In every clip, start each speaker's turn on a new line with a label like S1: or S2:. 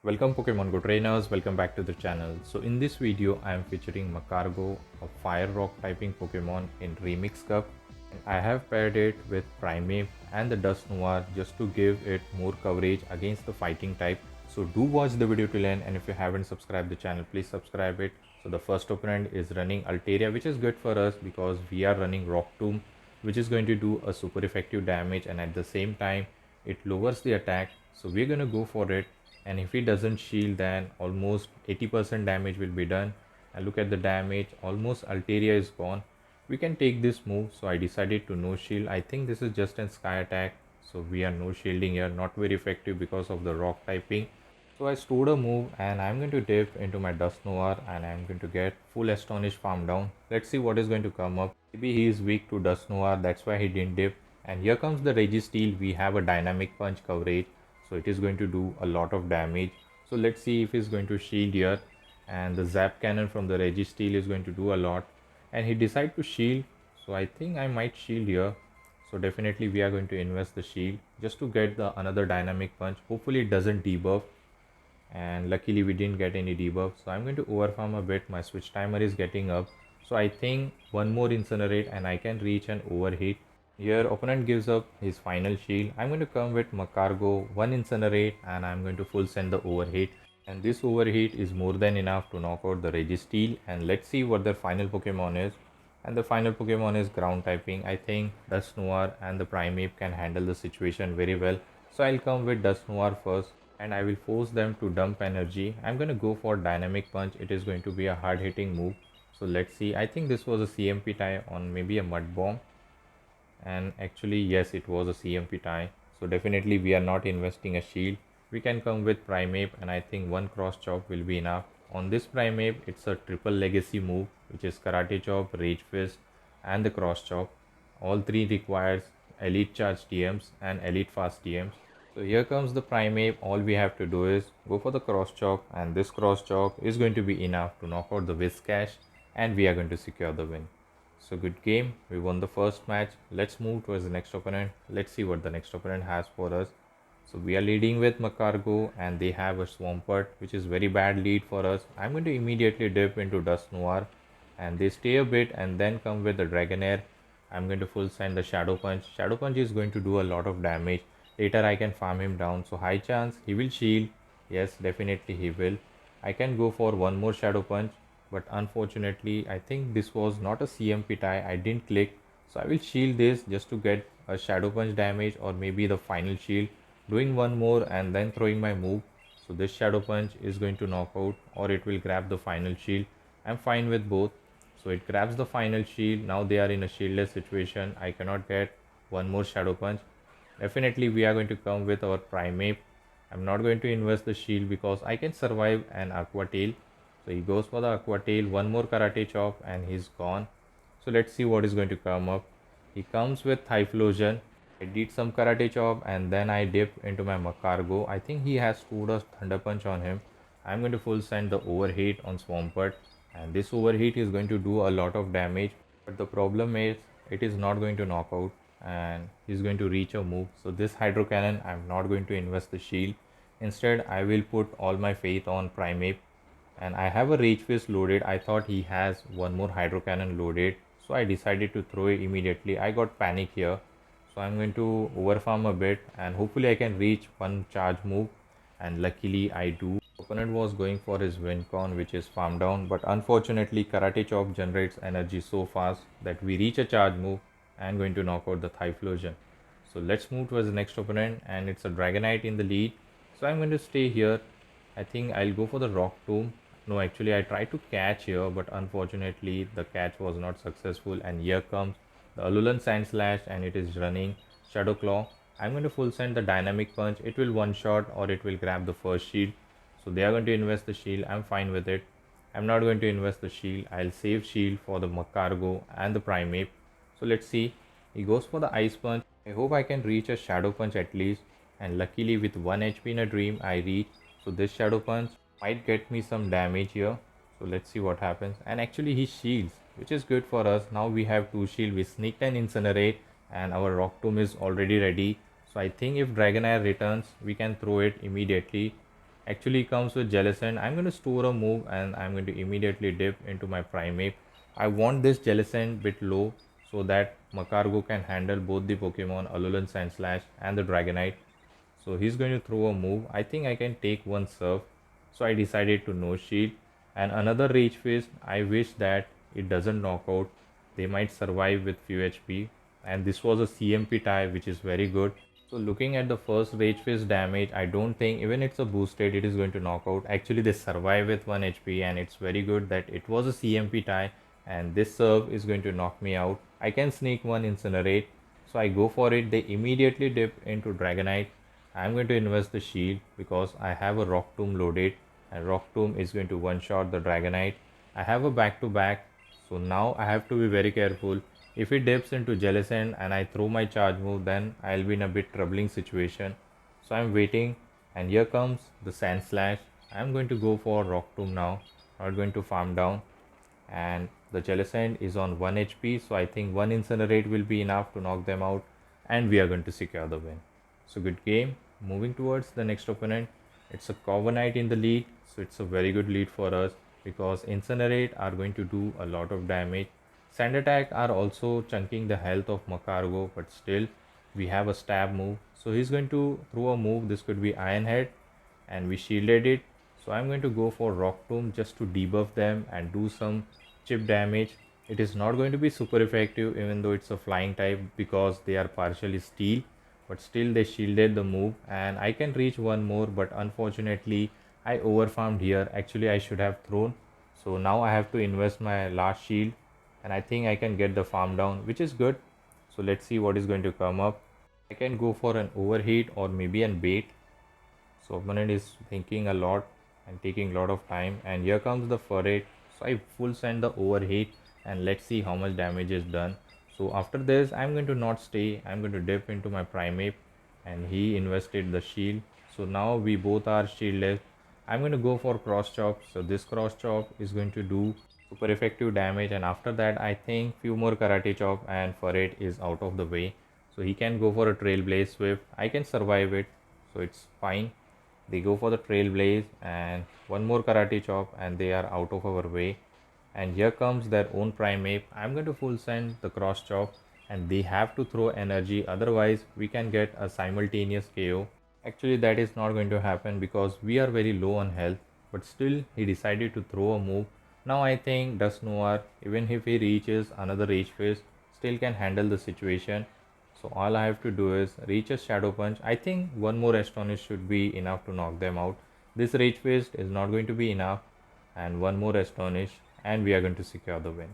S1: Welcome Pokemon Go trainers, welcome back to the channel. So in this video I am featuring Macargo, a fire rock typing Pokemon in Remix Cup. And I have paired it with Primeape and the Dust Noir just to give it more coverage against the fighting type. So do watch the video till end, and if you haven't subscribed the channel, please subscribe it. So the first opponent is running Altaria, which is good for us because we are running Rock Tomb, which is going to do a super effective damage, and at the same time it lowers the attack. So we're going to go for it, and if he doesn't shield then almost 80% damage will be done. And look at the damage, almost Altaria is gone. We can take this move, so I decided to no shield. I think this is just a sky attack, so we are no shielding here, not very effective because of the rock typing. So I stored a move and I'm going to dip into my Dust Noir and I'm going to get full Astonish farm down. Let's see what is going to come up. Maybe he is weak to Dust Noir, that's why he didn't dip. And here comes the Registeel. We have a dynamic punch coverage, so it is going to do a lot of damage. So let's see if he's going to shield here, and the Zap Cannon from the Registeel is going to do a lot, and he decided to shield, so I think I might shield here. So definitely we are going to invest the shield just to get the another dynamic punch. Hopefully it doesn't debuff, and luckily we didn't get any debuff. So I'm going to overfarm a bit. My switch timer is getting up, so I think one more incinerate and I can reach an overheat. Here opponent gives up his final shield. I'm going to come with Macargo, one incinerate, and I'm going to full send the overheat. And this overheat is more than enough to knock out the Registeel. And let's see what their final Pokemon is. And the final Pokemon is ground typing. I think Dust Noir and the Primeape can handle the situation very well. So I'll come with Dust Noir first, and I will force them to dump energy. I'm going to go for Dynamic Punch. It is going to be a hard hitting move. So let's see. I think this was a CMP tie on maybe a Mud Bomb, and actually yes, it was a CMP tie, so definitely we are not investing a shield. We can come with Primeape, and I think one cross chop will be enough. On this Primeape, it's a triple legacy move, which is Karate Chop, Rage Fist, and the cross chop. All three requires elite charge TMs and elite fast TMs. So here comes the Primeape. All we have to do is go for the cross chop, and this cross chop is going to be enough to knock out the Whiscash, and we are going to secure the win. So good game, we won the first match. Let's move towards the next opponent. Let's see what the next opponent has for us. So we are leading with Macargo and they have a Swampert, which is very bad lead for us. I'm going to immediately dip into Dust Noir, and they stay a bit and then come with the Dragonair. I'm going to full send the Shadow Punch. Shadow Punch is going to do a lot of damage. Later I can farm him down, so high chance he will shield. Yes, definitely he will. I can go for one more Shadow Punch, but unfortunately I think this was not a CMP tie. I didn't click, so I will shield this just to get a Shadow Punch damage or maybe the final shield, doing one more and then throwing my move. So this Shadow Punch is going to knock out, or it will grab the final shield. I'm fine with both. So it grabs the final shield. Now they are in a shieldless situation. I cannot get one more Shadow Punch. Definitely we are going to come with our Primeape. I'm not going to invest the shield because I can survive an Aqua Tail. So he goes for the Aqua Tail, one more Karate Chop, and he's gone. So let's see what is going to come up. He comes with Typhlosion. I did some Karate Chop and then I dip into my Macargo. I think he has stored a Thunder Punch on him. I'm going to full send the Overheat on Swampert, and this Overheat is going to do a lot of damage. But the problem is it is not going to knock out, and he's going to reach a move. So this Hydro Cannon, I'm not going to invest the shield. Instead I will put all my faith on Primeape, and I have a Rage Fist loaded. I thought he has one more Hydro Cannon loaded, so I decided to throw it immediately. I got panic here, so I'm going to overfarm a bit and hopefully I can reach one charge move, and luckily I do. Opponent was going for his Wincon, which is farm down, but unfortunately Karate Chop generates energy so fast that we reach a charge move and going to knock out the Typhlosion. So let's move towards the next opponent, and it's a Dragonite in the lead. So I'm going to stay here. I think I'll go for the Rock Tomb. No, actually I tried to catch here, but unfortunately the catch was not successful, and here comes the Alolan Sand Slash, and it is running Shadow Claw. I'm going to full send the Dynamic Punch. It will one shot or it will grab the first shield. So they are going to invest the shield. I'm fine with it. I'm not going to invest the shield. I'll save shield for the Macargo and the Primeape. So let's see. He goes for the Ice Punch. I hope I can reach a Shadow Punch at least, and luckily with 1 HP in a dream I reach. So this Shadow Punch might get me some damage here. So let's see what happens. And actually he shields, which is good for us. Now we have 2 shield. We sneaked and incinerate, and our Rock Tomb is already ready. So I think if Dragonair returns, we can throw it immediately. Actually comes with Jellicent. I'm going to store a move and I'm going to immediately dip into my Primeape. I want this Jellicent bit low so that Macargo can handle both the Pokemon Alolan Sandslash and the Dragonite. So he's going to throw a move. I think I can take one surf. So I decided to no shield. And another Rage Fist. I wish that it doesn't knock out. They might survive with few HP. And this was a CMP tie, which is very good. So looking at the first Rage Fist damage, I don't think even it's a boosted, it is going to knock out. Actually, they survive with 1 HP, and it's very good that it was a CMP tie, and this serve is going to knock me out. I can sneak one Incinerate. So I go for it. They immediately dip into Dragonite. I'm going to invest the shield because I have a Rock Tomb loaded, and Rock Tomb is going to one-shot the Dragonite. I have a back-to-back, so now I have to be very careful. If it dips into Jellicent and I throw my charge move, then I'll be in a bit troubling situation. So I'm waiting, and here comes the Sand Slash. I'm going to go for Rock Tomb now, not going to farm down. And the Jellicent is on 1 HP, so I think one Incinerate will be enough to knock them out, and we are going to secure the win. So good game. Moving towards the next opponent, it's a Corviknight in the lead, so it's a very good lead for us because Incinerate are going to do a lot of damage. Sand Attack are also chunking the health of Macargo, but still we have a stab move. So he's going to throw a move. This could be Iron Head, and we shielded it. So I'm going to go for Rock Tomb just to debuff them and do some chip damage. It is not going to be super effective even though it's a flying type because they are partially steel, but still they shielded the move and I can reach one more, but unfortunately I overfarmed here. Actually I should have thrown. So now I have to invest my last shield and I think I can get the farm down, which is good. So let's see what is going to come up. I can go for an overheat or maybe an bait. So opponent is thinking a lot and taking a lot of time, and here comes the Furret. So I full send the overheat and let's see how much damage is done. So after this I'm going to not stay, I'm going to dip into my Primeape, and he invested the shield. So now we both are shieldless. I'm going to go for cross chop. So this cross chop is going to do super effective damage, and after that I think few more karate chop and Furret is out of the way. So he can go for a Trailblaze Swift. I can survive it, so it's fine. They go for the Trailblaze and one more karate chop and they are out of our way. And here comes their own Primeape. I'm going to full send the cross chop and they have to throw energy, otherwise we can get a simultaneous KO. Actually that is not going to happen because we are very low on health, but still he decided to throw a move. Now I think Dust Noir, even if he reaches another Rage Fist, still can handle the situation. So all I have to do is reach a Shadow Punch. I think one more Astonish should be enough to knock them out. This Rage Fist is not going to be enough, and one more Astonish and we are going to secure the win.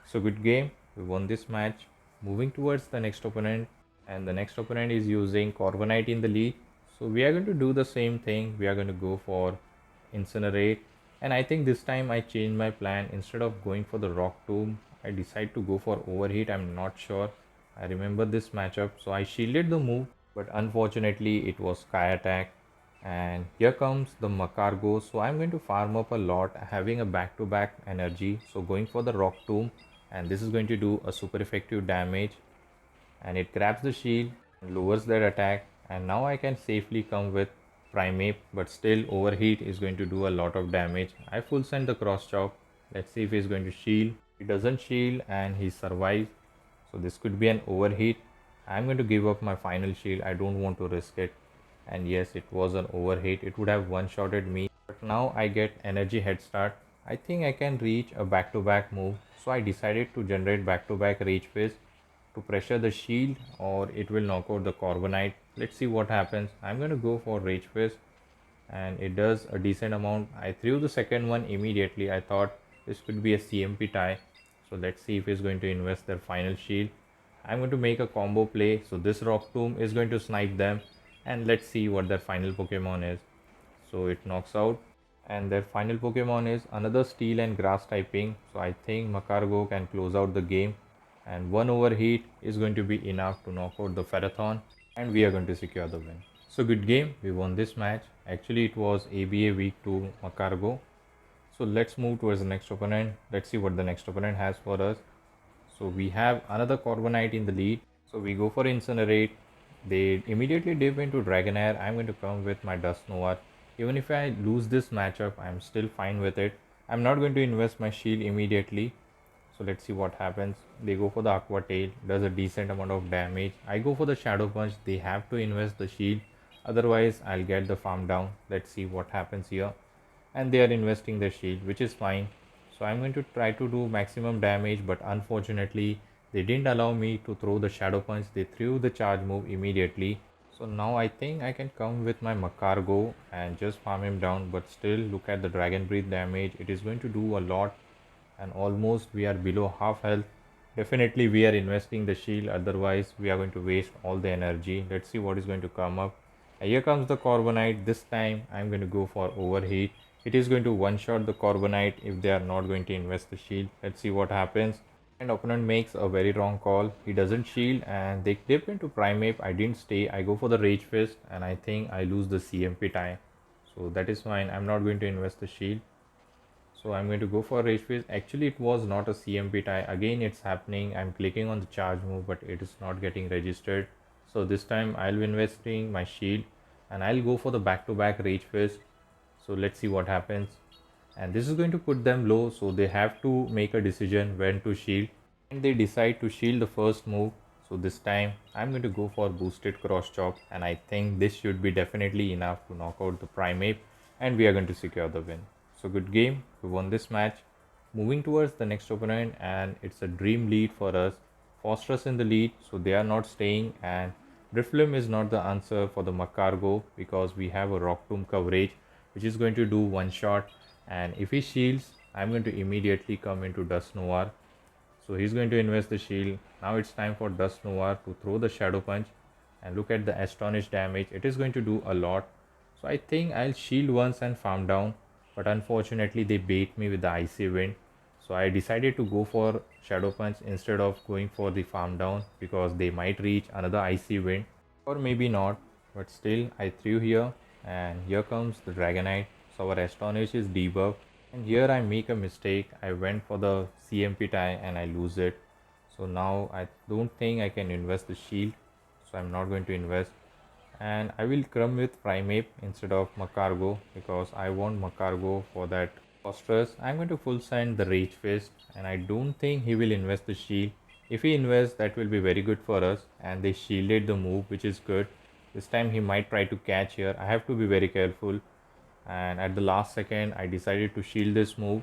S1: So good game, we won this match. Moving towards the next opponent, and the next opponent is using Corviknight in the lead. So we are going to do the same thing. We are going to go for Incinerate, and I think this time I changed my plan. Instead of going for the Rock Tomb, I decide to go for Overheat. I'm not sure, I remember this matchup. So I shielded the move, but unfortunately it was Sky Attack. And here comes the Macargo. So I'm going to farm up a lot, having a back-to-back energy. So going for the Rock Tomb, and this is going to do a super effective damage. And it grabs the shield and lowers their attack. And now I can safely come with Primeape, but still Overheat is going to do a lot of damage. I full send the cross chop. Let's see if he's going to shield. He doesn't shield and he survives. So this could be an overheat. I'm going to give up my final shield. I don't want to risk it. And yes, it was an overheat. It would have one-shotted me. But now I get energy head start. I think I can reach a back-to-back move. So I decided to generate back-to-back Rage Fist to pressure the shield, or it will knock out the Corviknight. Let's see what happens. I'm going to go for Rage Fist and it does a decent amount. I threw the second one immediately. I thought this could be a CMP tie. So let's see if he's going to invest their final shield. I'm going to make a combo play. So this Rock Tomb is going to snipe them, and let's see what their final Pokemon is. So it knocks out, and their final Pokemon is another Steel and Grass typing. So I think Macargo can close out the game, and one overheat is going to be enough to knock out the Ferrothorn, and we are going to secure the win. So good game, we won this match. Actually it was ABA week 2 Macargo. So let's move towards the next opponent. Let's see what the next opponent has for us. So we have another Corviknight in the lead. So we go for Incinerate. They immediately dip into Dragonair. I'm going to come with my Dust Noir. Even if I lose this matchup, I'm still fine with it. I'm not going to invest my shield immediately. So let's see what happens. They go for the Aqua Tail, does a decent amount of damage. I go for the Shadow Punch. They have to invest the shield, otherwise I'll get the farm down. Let's see what happens here. And they are investing their shield, which is fine. So I'm going to try to do maximum damage, but unfortunately they didn't allow me to throw the Shadow Punch. They threw the charge move immediately. So now I think I can come with my Macargo and just farm him down, but still look at the Dragon Breath damage. It is going to do a lot, and almost we are below half health. Definitely we are investing the shield, otherwise we are going to waste all the energy. Let's see what is going to come up. Here comes the Corviknight. This time I'm going to go for overheat. It is going to one shot the Corviknight if they are not going to invest the shield. Let's see what happens. And opponent makes a very wrong call. He doesn't shield and they dip into Primeape. I didn't stay. I go for the Rage Fist and I think I lose the CMP tie. So that is fine. I'm not going to invest the shield. So I'm going to go for Rage Fist. Actually it was not a CMP tie. Again it's happening. I'm clicking on the charge move but it is not getting registered. So this time I'll be investing my shield and I'll go for the back-to-back Rage Fist. So let's see what happens. And this is going to put them low, so they have to make a decision when to shield. And they decide to shield the first move. So this time I'm going to go for boosted cross chop, and I think this should be definitely enough to knock out the Primeape and we are going to secure the win. So good game, we won this match. Moving towards the next opponent, and it's a dream lead for us. Fosterus in the lead, so they are not staying, and Drifloon is not the answer for the Macargo because we have a Rock Tomb coverage which is going to do one shot, and if he shields I'm going to immediately come into Dusknoir. So he's going to invest the shield. Now it's time for Dusknoir to throw the Shadow Punch, and look at the Astonish damage. It is going to do a lot. So I think I'll shield once and farm down, but unfortunately they bait me with the Icy Wind. So I decided to go for Shadow Punch instead of going for the farm down because they might reach another Icy Wind or maybe not, but still I threw here. And here comes the Dragonite. So our Astonish is debuffed, and here I make a mistake. I went for the CMP tie and I lose it. So now I don't think I can invest the shield, so I'm not going to invest, and I will come with Primeape instead of Macargo because I want Macargo for that Fosterus. I'm going to full send the Rage Fist, and I don't think he will invest the shield. If he invests, that will be very good for us, and they shielded the move, which is good. This time he might try to catch here. I have to be very careful, and at the last second I decided to shield this move,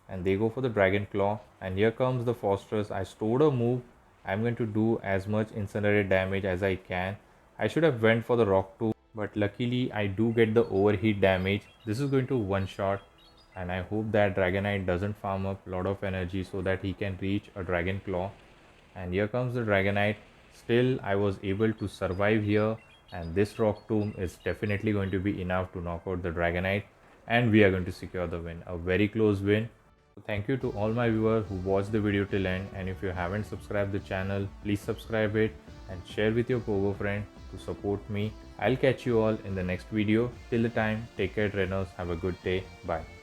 S1: and they go for the Dragon Claw, and here comes the Fosterus. I stored a move. I'm going to do as much incinerate damage as I can. I should have went for the Rock Tomb, but luckily I do get the overheat damage. This is going to one shot, and I hope that Dragonite doesn't farm up a lot of energy so that he can reach a Dragon Claw. And here comes the Dragonite. Still I was able to survive here, and this Rock Tomb is definitely going to be enough to knock out the Dragonite, and we are going to secure the win. A very close win. So thank you to all my viewers who watched the video till end, and if you haven't subscribed the channel, please subscribe it and share with your Pogo friend to support me. I'll catch you all in the next video. Till the time, take care trainers, have a good day, bye.